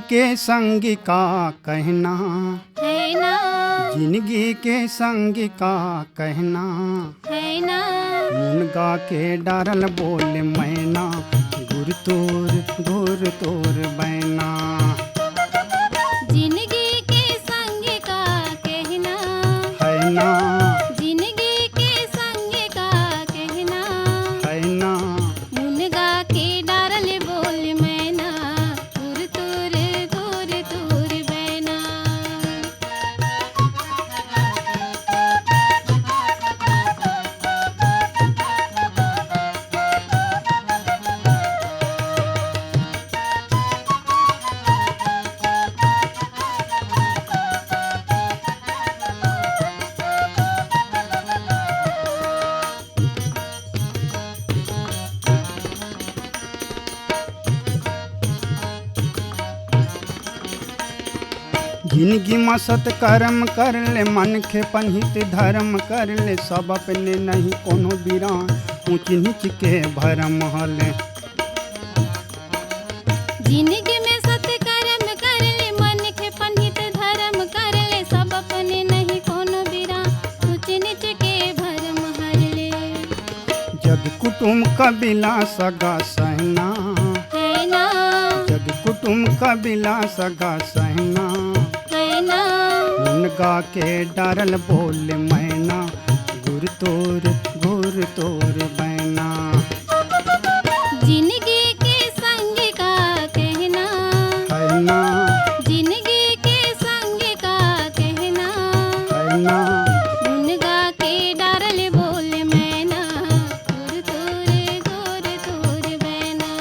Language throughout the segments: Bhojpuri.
के संग का कहना है ना, जिंदगी के संग का कहना है ना, मुनगा के डारल बोल मैना गुर तोर बैना। जिंदगी के संग का कहना है ना, जिंदगी के संग का कहना है ना, मुनगा के डारल बोल मैना तुर तुर बैना। जिंदगी में सत कर्म कर ले, मन के पनहित धर्म कर ले, सब अपने नहीं कोनो बिरान ऊंच नीच के भरम हले। जिंदगी में सत्कर्म कर ले, मन के पनित धर्म कर ले, सब अपने नहीं कोनो बिरा ऊंच नीच के भरम हर ले। जग कुटुम कबीला सगा सहना, है ना, जग कुटुम कबीला सगा सहना, है ना, मुनगा के डारल बोल मैना गुर तोर बैना। जिंदगी के संग का कहना है ना, जिंदगी के संग का कहना है ना, मुनगा के डारल बोल मैना तुर बैना।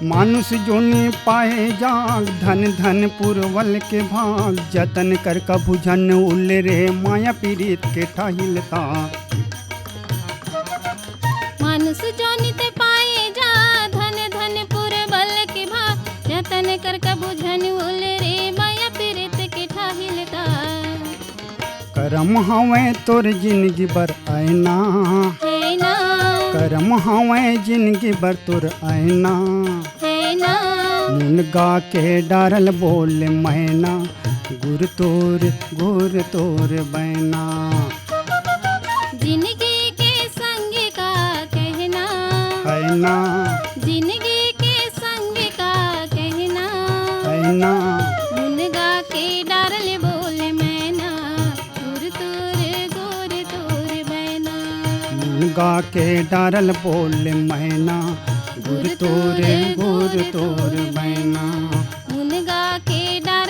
मानुष जोनी पाए जाग, धन धन पुरवल के भाग, जतन कर कभु जन उल रे माया पीड़ित के ठाहिलता। मानुष जोनित पाए जा, धन धन पुर बल के भाग, जतन कर कबू झन उल रे माया पीड़ित के ठाहिलता। करम हवे तोर जिंदगी बर आईना, है ना, करम हवे जिंदगी बर तोर आईना, है ना, मुनगा के डारल बोल मैना गुर तोर बैना। जिंदगी के संग का कहना है ना, जिंदगी के संग का कहना है ना, मुनगा के डारल बोल मैना तुर बैना। मुनगा के डारल बोल मैना गुर तोर बैना। मुनगा के डारल